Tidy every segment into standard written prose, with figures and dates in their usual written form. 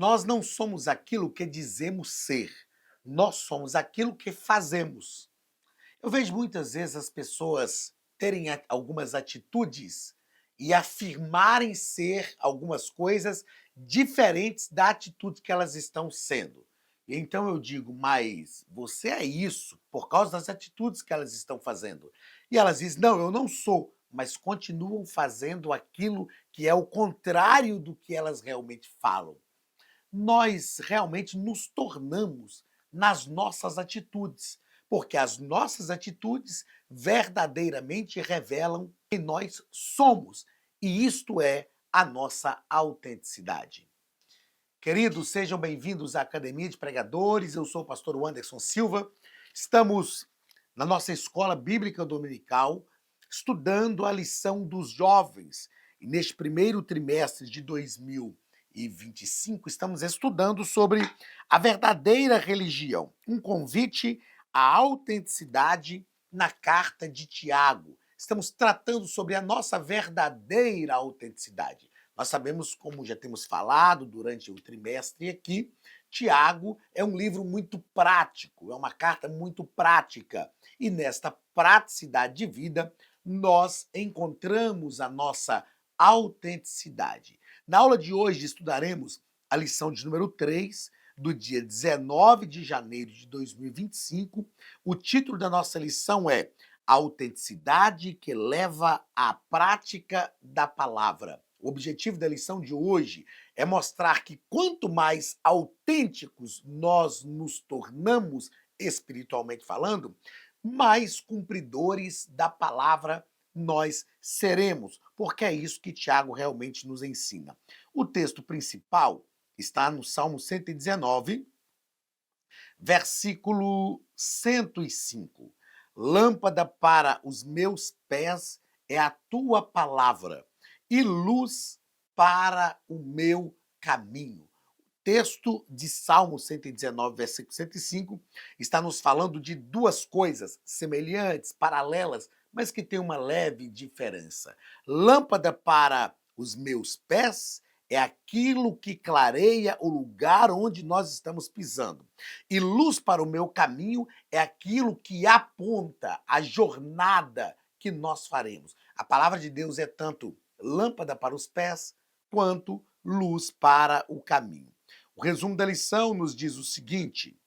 Nós não somos aquilo que dizemos ser, nós somos aquilo que fazemos. Eu vejo muitas vezes as pessoas terem algumas atitudes e afirmarem ser algumas coisas diferentes da atitude que elas estão sendo. E então eu digo, mas você é isso por causa das atitudes que elas estão fazendo. E elas dizem, não, eu não sou, mas continuam fazendo aquilo que é o contrário do que elas realmente falam. Nós realmente nos tornamos nas nossas atitudes, porque as nossas atitudes verdadeiramente revelam quem nós somos, e isto é a nossa autenticidade. Queridos, sejam bem-vindos à Academia de Pregadores. Eu sou o pastor Wanderson Silva. Estamos na nossa escola bíblica dominical, estudando a lição dos jovens. E neste primeiro trimestre de 2025, estamos estudando sobre a verdadeira religião, um convite à autenticidade na carta de Tiago. Estamos tratando sobre a nossa verdadeira autenticidade. Nós sabemos, como já temos falado durante o trimestre aqui, Tiago é um livro muito prático, é uma carta muito prática. E nesta praticidade de vida, nós encontramos a nossa autenticidade. Na aula de hoje, estudaremos a lição de número 3, do dia 19 de janeiro de 2025. O título da nossa lição é A Autenticidade que leva à prática da palavra. O objetivo da lição de hoje é mostrar que quanto mais autênticos nós nos tornamos, espiritualmente falando, mais cumpridores da palavra nós seremos, porque é isso que Tiago realmente nos ensina. O texto principal está no Salmo 119, versículo 105. Lâmpada para os meus pés é a tua palavra e luz para o meu caminho. O texto de Salmo 119, versículo 105, está nos falando de duas coisas semelhantes, paralelas, mas que têm uma leve diferença. Lâmpada para os meus pés é aquilo que clareia o lugar onde nós estamos pisando. E luz para o meu caminho é aquilo que aponta a jornada que nós faremos. A palavra de Deus é tanto lâmpada para os pés quanto luz para o caminho. O resumo da lição nos diz o seguinte: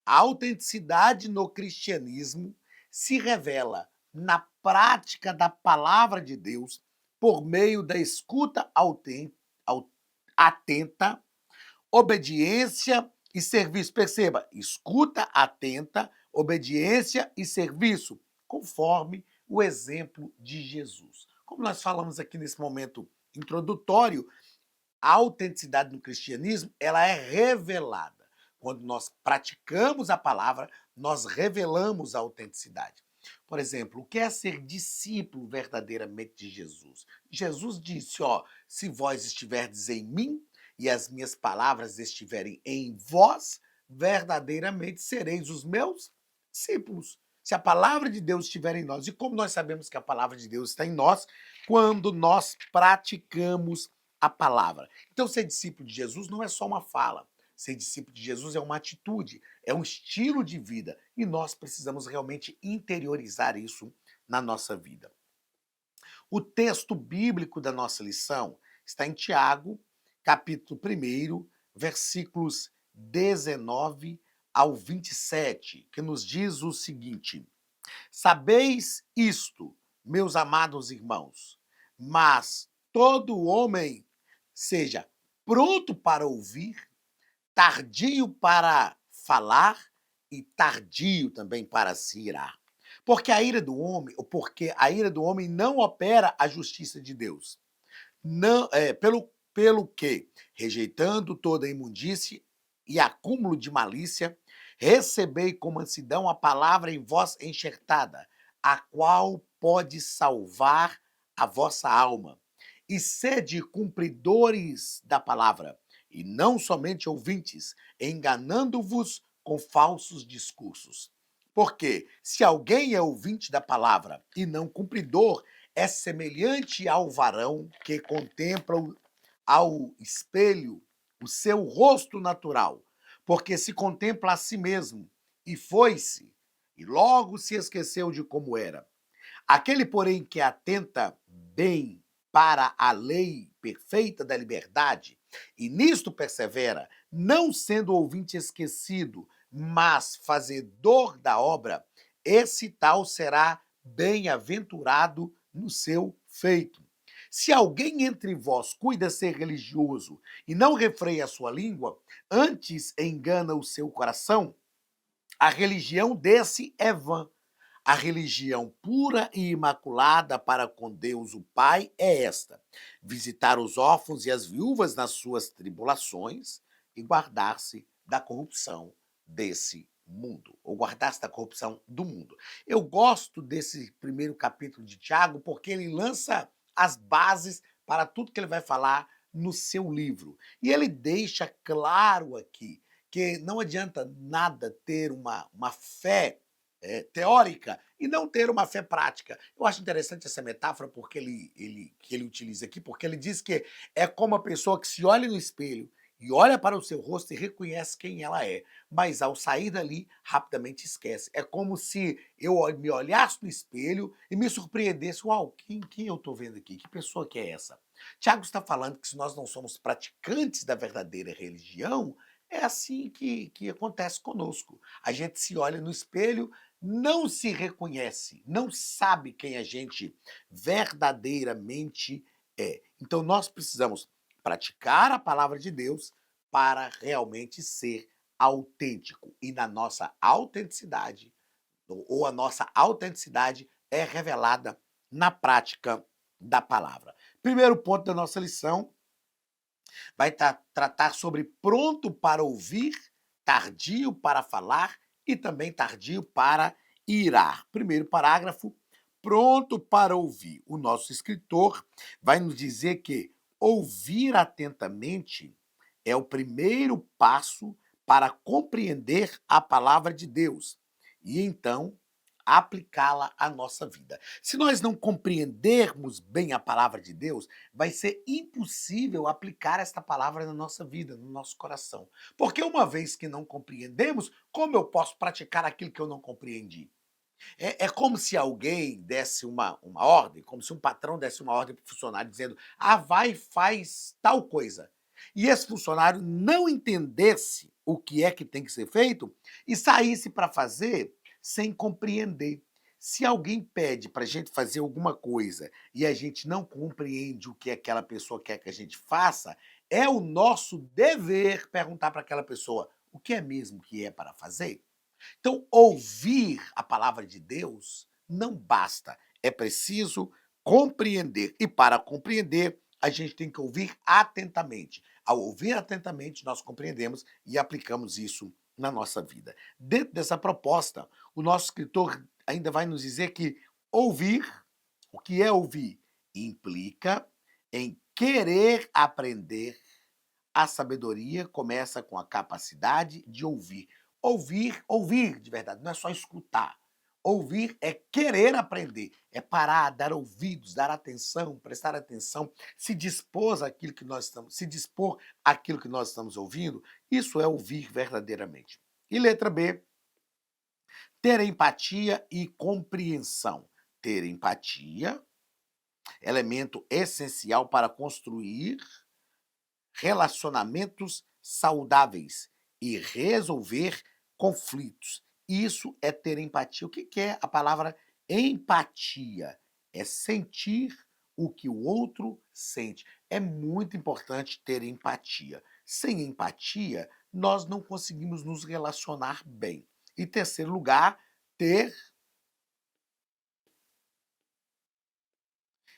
a autenticidade no cristianismo se revela na prática da palavra de Deus por meio da escuta atenta, obediência e serviço. Perceba, escuta atenta, obediência e serviço, conforme o exemplo de Jesus. Como nós falamos aqui nesse momento introdutório, a autenticidade no cristianismo, ela é revelada. Quando nós praticamos a palavra, nós revelamos a autenticidade. Por exemplo, o que é ser discípulo verdadeiramente de Jesus? Jesus disse, se vós estiverdes em mim e as minhas palavras estiverem em vós, verdadeiramente sereis os meus discípulos. Se a palavra de Deus estiver em nós, e como nós sabemos que a palavra de Deus está em nós, quando nós praticamos a palavra. Então, ser discípulo de Jesus não é só uma fala. Ser discípulo de Jesus é uma atitude, é um estilo de vida. E nós precisamos realmente interiorizar isso na nossa vida. O texto bíblico da nossa lição está em Tiago, capítulo 1, versículos 19 ao 27, que nos diz o seguinte: Sabeis isto, meus amados irmãos, mas todo homem seja pronto para ouvir, tardio para falar e tardio também para se irar. Porque a ira do homem não opera a justiça de Deus. Não, pelo que, rejeitando toda imundície e acúmulo de malícia, recebei com mansidão a palavra em vós enxertada, a qual pode salvar a vossa alma. E sede cumpridores da palavra, e não somente ouvintes, enganando-vos com falsos discursos. Porque se alguém é ouvinte da palavra e não cumpridor, é semelhante ao varão que contempla ao espelho o seu rosto natural, porque se contempla a si mesmo, e foi-se, e logo se esqueceu de como era. Aquele, porém, que atenta bem para a lei perfeita da liberdade, e nisto persevera, não sendo ouvinte esquecido, mas fazedor da obra, esse tal será bem-aventurado no seu feito. Se alguém entre vós cuida ser religioso e não refreia a sua língua, antes engana o seu coração, a religião desse é vã. A religião pura e imaculada para com Deus o Pai é esta: visitar os órfãos e as viúvas nas suas tribulações e guardar-se da corrupção desse mundo, ou guardar-se da corrupção do mundo. Eu gosto desse primeiro capítulo de Tiago porque ele lança as bases para tudo que ele vai falar no seu livro. E ele deixa claro aqui que não adianta nada ter uma fé teórica e não ter uma fé prática. Eu acho interessante essa metáfora porque que ele utiliza aqui, porque ele diz que é como a pessoa que se olha no espelho e olha para o seu rosto e reconhece quem ela é, mas ao sair dali, rapidamente esquece. É como se eu me olhasse no espelho e me surpreendesse, uau, quem eu estou vendo aqui? Que pessoa que é essa? Tiago está falando que se nós não somos praticantes da verdadeira religião, é assim que acontece conosco. A gente se olha no espelho, não se reconhece, não sabe quem a gente verdadeiramente é. Então nós precisamos praticar a palavra de Deus para realmente ser autêntico. E na nossa autenticidade, ou a nossa autenticidade é revelada na prática da palavra. Primeiro ponto da nossa lição vai tratar sobre pronto para ouvir, tardio para falar e também tardio para irar. Primeiro parágrafo, pronto para ouvir. O nosso escritor vai nos dizer que ouvir atentamente é o primeiro passo para compreender a palavra de Deus e então aplicá-la à nossa vida. Se nós não compreendermos bem a palavra de Deus, vai ser impossível aplicar esta palavra na nossa vida, no nosso coração. Porque uma vez que não compreendemos, como eu posso praticar aquilo que eu não compreendi? É como se alguém desse uma ordem, como se um patrão desse uma ordem para o funcionário dizendo: ah, vai e faz tal coisa. E esse funcionário não entendesse o que é que tem que ser feito e saísse para fazer sem compreender. Se alguém pede para a gente fazer alguma coisa e a gente não compreende o que aquela pessoa quer que a gente faça, é o nosso dever perguntar para aquela pessoa o que é mesmo que é para fazer. Então, ouvir a palavra de Deus não basta, é preciso compreender. E para compreender, a gente tem que ouvir atentamente. Ao ouvir atentamente, nós compreendemos e aplicamos isso na nossa vida. Dentro dessa proposta, o nosso escritor ainda vai nos dizer que ouvir, o que é ouvir? Implica em querer aprender. A sabedoria começa com a capacidade de ouvir. Ouvir de verdade, não é só escutar. Ouvir é querer aprender, é parar, dar ouvidos, dar atenção, prestar atenção, se dispor àquilo que nós estamos ouvindo. Isso é ouvir verdadeiramente. E letra B, ter empatia e compreensão. Ter empatia, elemento essencial para construir relacionamentos saudáveis e resolver conflitos. Isso é ter empatia. O que é a palavra empatia? É sentir o que o outro sente. É muito importante ter empatia. Sem empatia, nós não conseguimos nos relacionar bem. E terceiro lugar, ter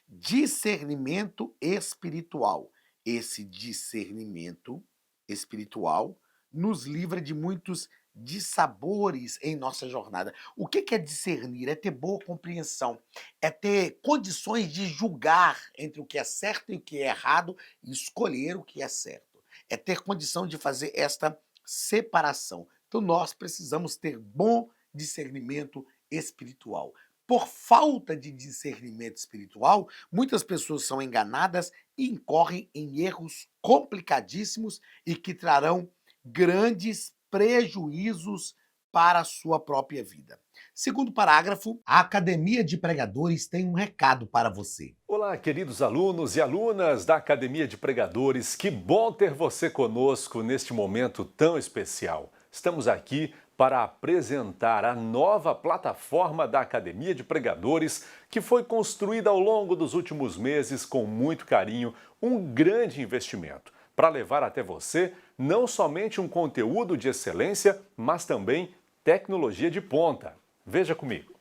discernimento espiritual. Esse discernimento espiritual nos livra de muitos dissabores em nossa jornada. O que é discernir? É ter boa compreensão, é ter condições de julgar entre o que é certo e o que é errado e escolher o que é certo. É ter condição de fazer esta separação. Então nós precisamos ter bom discernimento espiritual. Por falta de discernimento espiritual, muitas pessoas são enganadas e incorrem em erros complicadíssimos e que trarão grandes prejuízos para a sua própria vida. Segundo parágrafo, a Academia de Pregadores tem um recado para você. Olá, queridos alunos e alunas da Academia de Pregadores, que bom ter você conosco neste momento tão especial. Estamos aqui para apresentar a nova plataforma da Academia de Pregadores, que foi construída ao longo dos últimos meses com muito carinho, um grande investimento, para levar até você não somente um conteúdo de excelência, mas também tecnologia de ponta. Veja comigo.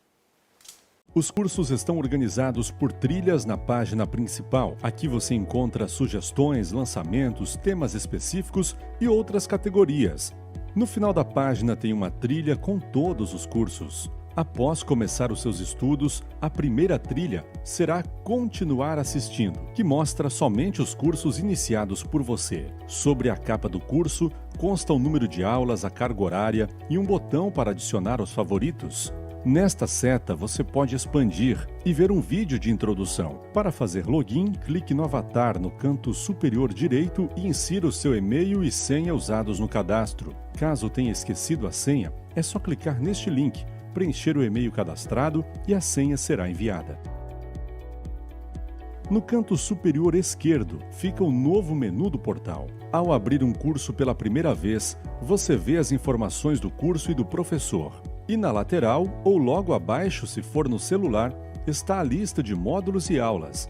Os cursos estão organizados por trilhas na página principal. Aqui você encontra sugestões, lançamentos, temas específicos e outras categorias. No final da página tem uma trilha com todos os cursos. Após começar os seus estudos, a primeira trilha será Continuar assistindo, que mostra somente os cursos iniciados por você. Sobre a capa do curso consta o número de aulas, a carga horária e um botão para adicionar aos favoritos. Nesta seta, você pode expandir e ver um vídeo de introdução. Para fazer login, clique no avatar no canto superior direito e insira o seu e-mail e senha usados no cadastro. Caso tenha esquecido a senha, é só clicar neste link, preencher o e-mail cadastrado e a senha será enviada. No canto superior esquerdo fica o novo menu do portal. Ao abrir um curso pela primeira vez, você vê as informações do curso e do professor. E na lateral, ou logo abaixo, se for no celular, está a lista de módulos e aulas.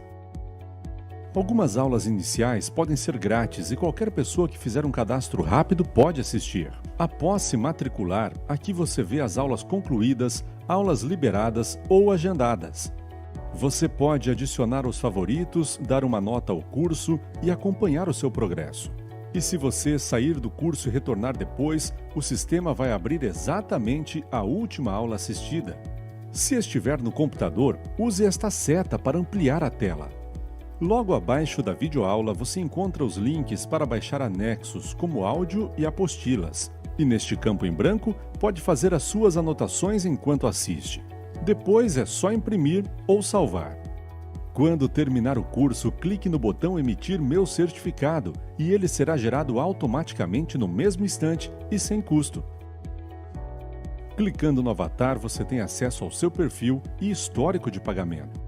Algumas aulas iniciais podem ser grátis e qualquer pessoa que fizer um cadastro rápido pode assistir. Após se matricular, aqui você vê as aulas concluídas, aulas liberadas ou agendadas. Você pode adicionar os favoritos, dar uma nota ao curso e acompanhar o seu progresso. E se você sair do curso e retornar depois, o sistema vai abrir exatamente a última aula assistida. Se estiver no computador, use esta seta para ampliar a tela. Logo abaixo da videoaula você encontra os links para baixar anexos, como áudio e apostilas. E neste campo em branco, pode fazer as suas anotações enquanto assiste. Depois é só imprimir ou salvar. Quando terminar o curso, clique no botão Emitir meu certificado e ele será gerado automaticamente no mesmo instante e sem custo. Clicando no avatar, você tem acesso ao seu perfil e histórico de pagamento.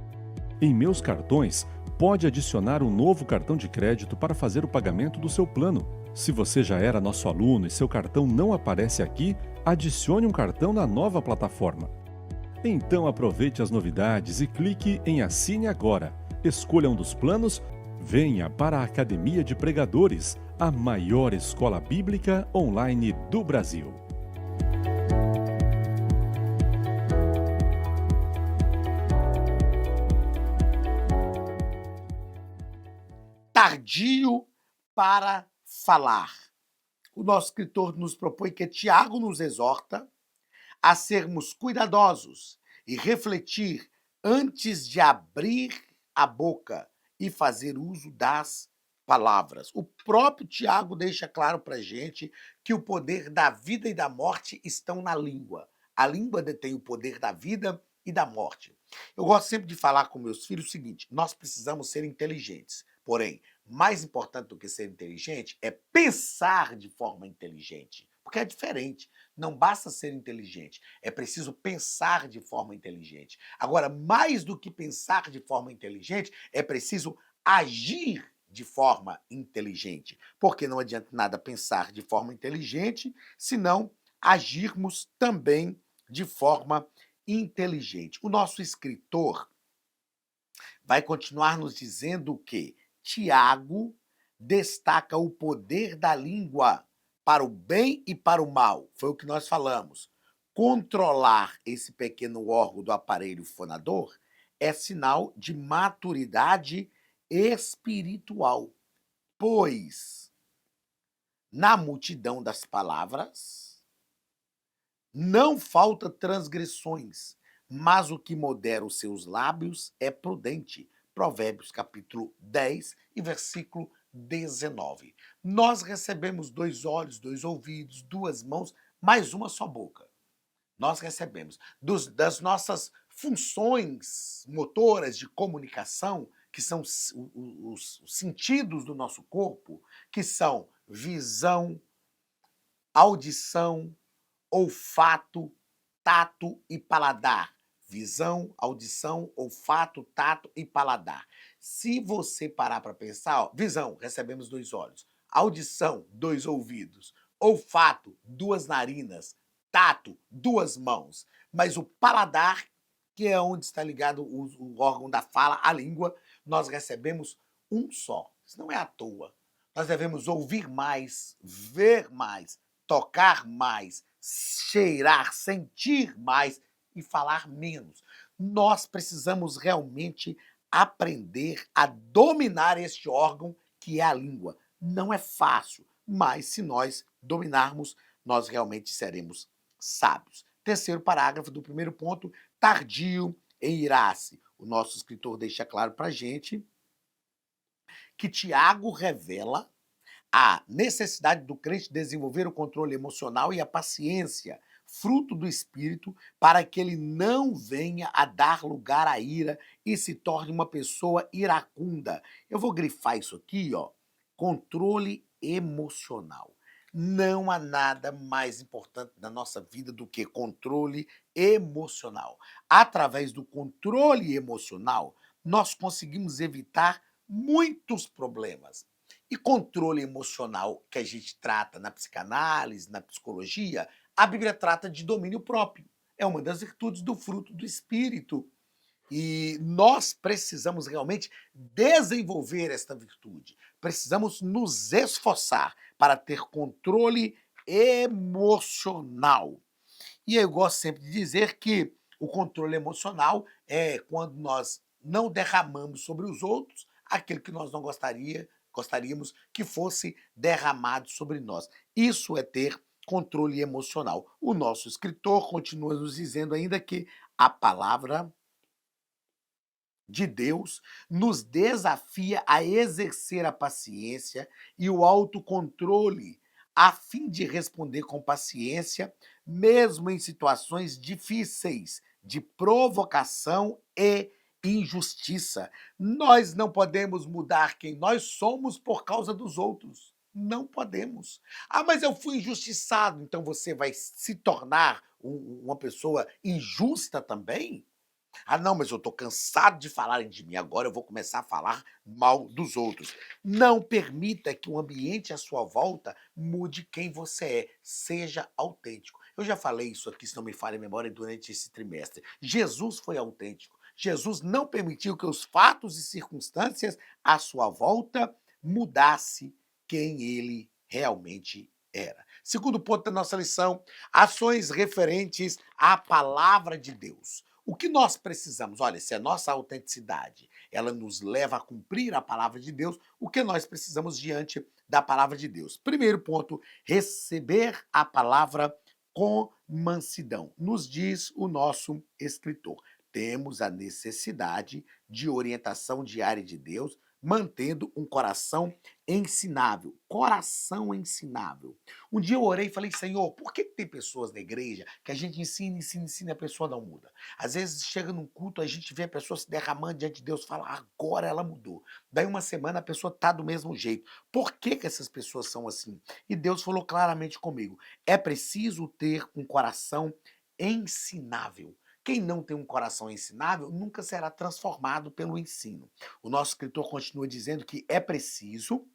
Em Meus Cartões, pode adicionar um novo cartão de crédito para fazer o pagamento do seu plano. Se você já era nosso aluno e seu cartão não aparece aqui, adicione um cartão na nova plataforma. Então aproveite as novidades e clique em Assine Agora. Escolha um dos planos, venha para a Academia de Pregadores, a maior escola bíblica online do Brasil. Tardio para falar. O nosso escritor nos propõe que Tiago nos exorta a sermos cuidadosos e refletir antes de abrir a boca e fazer uso das palavras. O próprio Tiago deixa claro para a gente que o poder da vida e da morte estão na língua. A língua detém o poder da vida e da morte. Eu gosto sempre de falar com meus filhos o seguinte: nós precisamos ser inteligentes. Porém, mais importante do que ser inteligente é pensar de forma inteligente. Porque é diferente. Não basta ser inteligente, é preciso pensar de forma inteligente. Agora, mais do que pensar de forma inteligente, é preciso agir de forma inteligente. Porque não adianta nada pensar de forma inteligente, se não agirmos também de forma inteligente. O nosso escritor vai continuar nos dizendo que Tiago destaca o poder da língua para o bem e para o mal. Foi o que nós falamos. Controlar esse pequeno órgão do aparelho fonador é sinal de maturidade espiritual, pois na multidão das palavras não falta transgressões, mas o que modera os seus lábios é prudente. Provérbios capítulo 10 e versículo 19. Nós recebemos 2 olhos, 2 ouvidos, 2 mãos, mais uma só boca. Nós recebemos das nossas funções motoras de comunicação, que são os sentidos do nosso corpo, que são visão, audição, olfato, tato e paladar. Visão, audição, olfato, tato e paladar. Se você parar para pensar, ó, visão, recebemos 2 olhos. Audição, 2 ouvidos. Olfato, 2 narinas. Tato, 2 mãos. Mas o paladar, que é onde está ligado o órgão da fala, a língua, nós recebemos um só. Isso não é à toa. Nós devemos ouvir mais, ver mais, tocar mais, cheirar, sentir mais e falar menos. Nós precisamos realmente aprender a dominar este órgão que é a língua. Não é fácil, mas se nós dominarmos, nós realmente seremos sábios. Terceiro parágrafo do primeiro ponto, tardio em irar-se. O nosso escritor deixa claro para a gente que Tiago revela a necessidade do crente desenvolver o controle emocional e a paciência, fruto do Espírito, para que ele não venha a dar lugar à ira e se torne uma pessoa iracunda. Eu vou grifar isso aqui, ó. Controle emocional. Não há nada mais importante na nossa vida do que controle emocional. Através do controle emocional, nós conseguimos evitar muitos problemas. E controle emocional que a gente trata na psicanálise, na psicologia, a Bíblia trata de domínio próprio. É uma das virtudes do fruto do Espírito. E nós precisamos realmente desenvolver esta virtude. Precisamos nos esforçar para ter controle emocional. E eu gosto sempre de dizer que o controle emocional é quando nós não derramamos sobre os outros aquilo que nós não gostaríamos que fosse derramado sobre nós. Isso é ter controle emocional. O nosso escritor continua nos dizendo ainda que a palavra de Deus nos desafia a exercer a paciência e o autocontrole, a fim de responder com paciência, mesmo em situações difíceis, de provocação e injustiça. Nós não podemos mudar quem nós somos por causa dos outros. Não podemos. Ah, mas eu fui injustiçado, então você vai se tornar uma pessoa injusta também? Ah, não, mas eu estou cansado de falarem de mim, agora eu vou começar a falar mal dos outros. Não permita que o ambiente à sua volta mude quem você é. Seja autêntico. Eu já falei isso aqui, se não me falha a memória, durante esse trimestre. Jesus foi autêntico. Jesus não permitiu que os fatos e circunstâncias à sua volta mudasse quem ele realmente era. Segundo ponto da nossa lição, ações referentes à palavra de Deus. O que nós precisamos? Olha, se a nossa autenticidade ela nos leva a cumprir a palavra de Deus, o que nós precisamos diante da palavra de Deus? Primeiro ponto, receber a palavra com mansidão. Nos diz o nosso escritor. Temos a necessidade de orientação diária de Deus, mantendo um coração ensinável. Coração ensinável. Um dia eu orei e falei, Senhor, por que tem pessoas na igreja que a gente ensina e a pessoa não muda? Às vezes chega num culto, a gente vê a pessoa se derramando diante de Deus, fala, agora ela mudou. Daí uma semana a pessoa está do mesmo jeito. Por que essas pessoas são assim? E Deus falou claramente comigo, é preciso ter um coração ensinável. Quem não tem um coração ensinável nunca será transformado pelo ensino. O nosso escritor continua dizendo que é preciso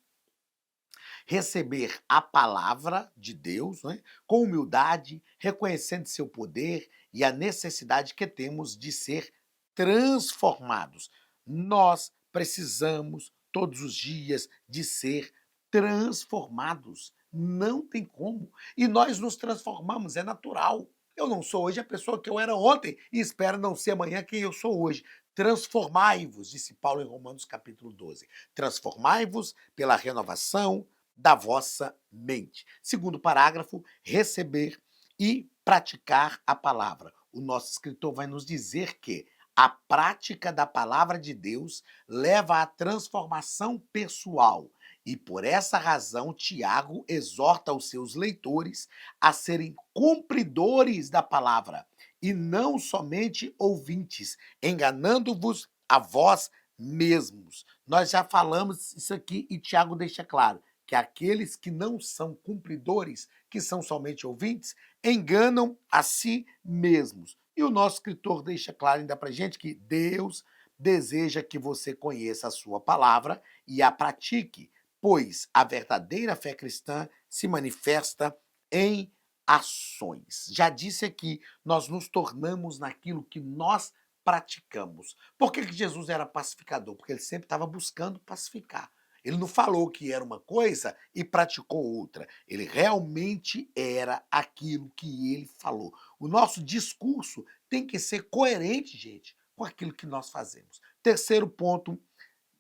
receber a palavra de Deus, né, com humildade, reconhecendo seu poder e a necessidade que temos de ser transformados. Nós precisamos todos os dias de ser transformados. Não tem como. E nós nos transformamos, é natural. Eu não sou hoje a pessoa que eu era ontem e espero não ser amanhã quem eu sou hoje. Transformai-vos, disse Paulo em Romanos capítulo 12. Transformai-vos pela renovação da vossa mente. Segundo parágrafo, receber e praticar a palavra. O nosso escritor vai nos dizer que a prática da palavra de Deus leva à transformação pessoal. E por essa razão, Tiago exorta os seus leitores a serem cumpridores da palavra e não somente ouvintes, enganando-vos a vós mesmos. Nós já falamos isso aqui e Tiago deixa claro que aqueles que não são cumpridores, que são somente ouvintes, enganam a si mesmos. E o nosso escritor deixa claro ainda para gente que Deus deseja que você conheça a sua palavra e a pratique, pois a verdadeira fé cristã se manifesta em ações. Já disse aqui, nós nos tornamos naquilo que nós praticamos. Por que Jesus era pacificador? Porque ele sempre estava buscando pacificar. Ele não falou que era uma coisa e praticou outra. Ele realmente era aquilo que ele falou. O nosso discurso tem que ser coerente, gente, com aquilo que nós fazemos. Terceiro ponto,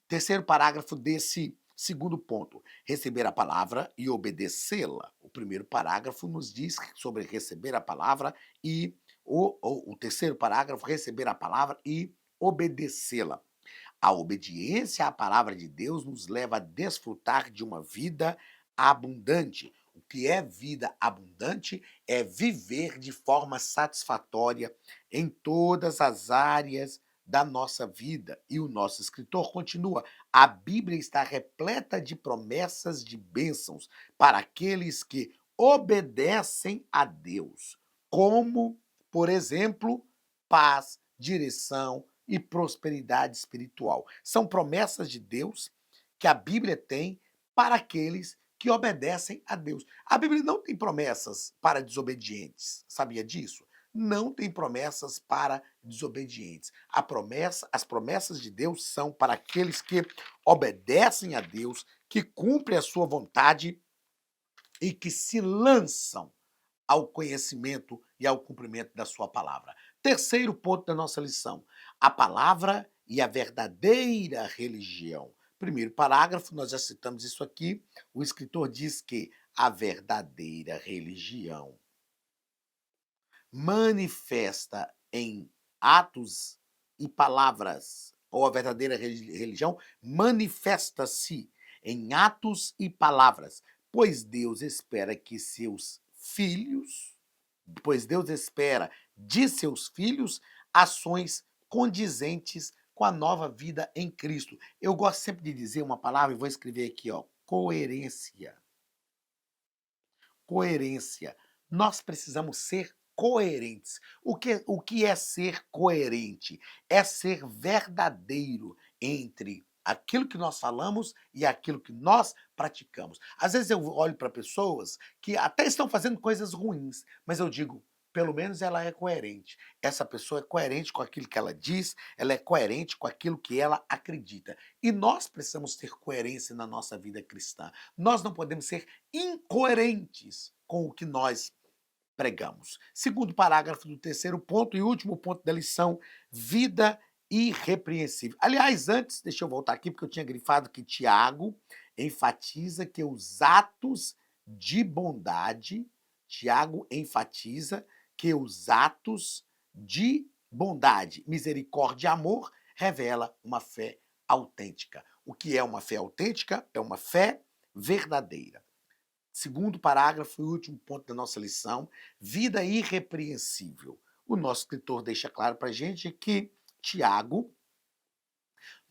terceiro parágrafo desse segundo ponto, receber a palavra e obedecê-la. O primeiro parágrafo nos diz sobre receber a palavra e o terceiro parágrafo, receber a palavra e obedecê-la. A obediência à palavra de Deus nos leva a desfrutar de uma vida abundante. O que é vida abundante é viver de forma satisfatória em todas as áreas da nossa vida. E o nosso escritor continua: a Bíblia está repleta de promessas de bênçãos para aqueles que obedecem a Deus, como, por exemplo, paz, direção e prosperidade espiritual. São promessas de Deus que a Bíblia tem para aqueles que obedecem a Deus. A Bíblia não tem promessas para desobedientes. Sabia disso? Não tem promessas para desobedientes. As promessas de Deus são para aqueles que obedecem a Deus, que cumprem a sua vontade e que se lançam ao conhecimento e ao cumprimento da sua palavra. Terceiro ponto da nossa lição: a palavra e a verdadeira religião. Primeiro parágrafo, nós já citamos isso aqui, o escritor diz que a verdadeira religião manifesta em atos e palavras, ou a verdadeira religião manifesta-se em atos e palavras, pois Deus espera que seus filhos, pois Deus espera de seus filhos ações condizentes com a nova vida em Cristo. Eu gosto sempre de dizer uma palavra, e vou escrever aqui, ó, coerência. Coerência. Nós precisamos ser coerentes. O que é ser coerente? É ser verdadeiro entre aquilo que nós falamos e aquilo que nós praticamos. Às vezes eu olho para pessoas que até estão fazendo coisas ruins, mas eu digo, pelo menos ela é coerente. Essa pessoa é coerente com aquilo que ela diz, ela é coerente com aquilo que ela acredita. E nós precisamos ter coerência na nossa vida cristã. Nós não podemos ser incoerentes com o que nós pregamos. Segundo parágrafo do terceiro ponto e último ponto da lição, vida irrepreensível. Aliás, antes, deixa eu voltar aqui, porque eu tinha grifado que Tiago enfatiza que os atos de bondade, Tiago enfatiza que os atos de bondade, misericórdia e amor revela uma fé autêntica. O que é uma fé autêntica? É uma fé verdadeira. Segundo parágrafo e último ponto da nossa lição, vida irrepreensível. O nosso escritor deixa claro para a gente que Tiago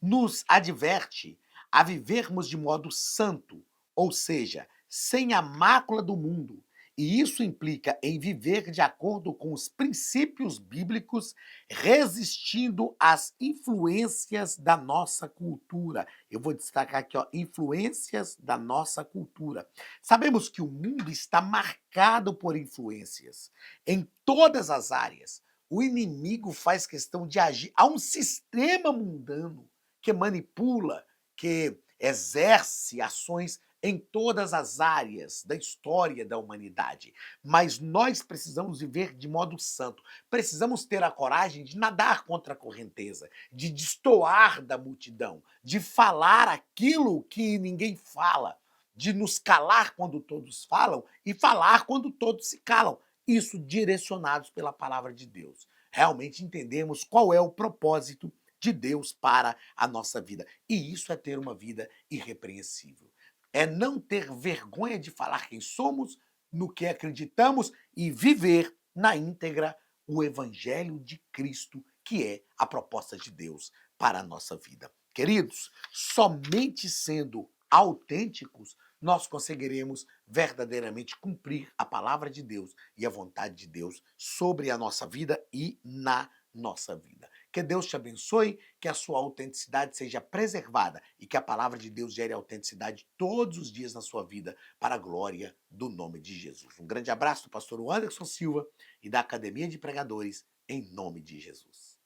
nos adverte a vivermos de modo santo, ou seja, sem a mácula do mundo. E isso implica em viver de acordo com os princípios bíblicos, resistindo às influências da nossa cultura. Eu vou destacar aqui, ó, influências da nossa cultura. Sabemos que o mundo está marcado por influências em todas as áreas. O inimigo faz questão de agir. Há um sistema mundano que manipula, que exerce ações em todas as áreas da história da humanidade. Mas nós precisamos viver de modo santo. Precisamos ter a coragem de nadar contra a correnteza, de destoar da multidão, de falar aquilo que ninguém fala, de nos calar quando todos falam e falar quando todos se calam. Isso direcionados pela palavra de Deus. Realmente entendemos qual é o propósito de Deus para a nossa vida. E isso é ter uma vida irrepreensível. É não ter vergonha de falar quem somos, no que acreditamos e viver na íntegra o Evangelho de Cristo, que é a proposta de Deus para a nossa vida. Queridos, somente sendo autênticos nós conseguiremos verdadeiramente cumprir a palavra de Deus e a vontade de Deus sobre a nossa vida e na nossa vida. Que Deus te abençoe, que a sua autenticidade seja preservada e que a palavra de Deus gere autenticidade todos os dias na sua vida, para a glória do nome de Jesus. Um grande abraço do pastor Anderson Silva e da Academia de Pregadores, em nome de Jesus.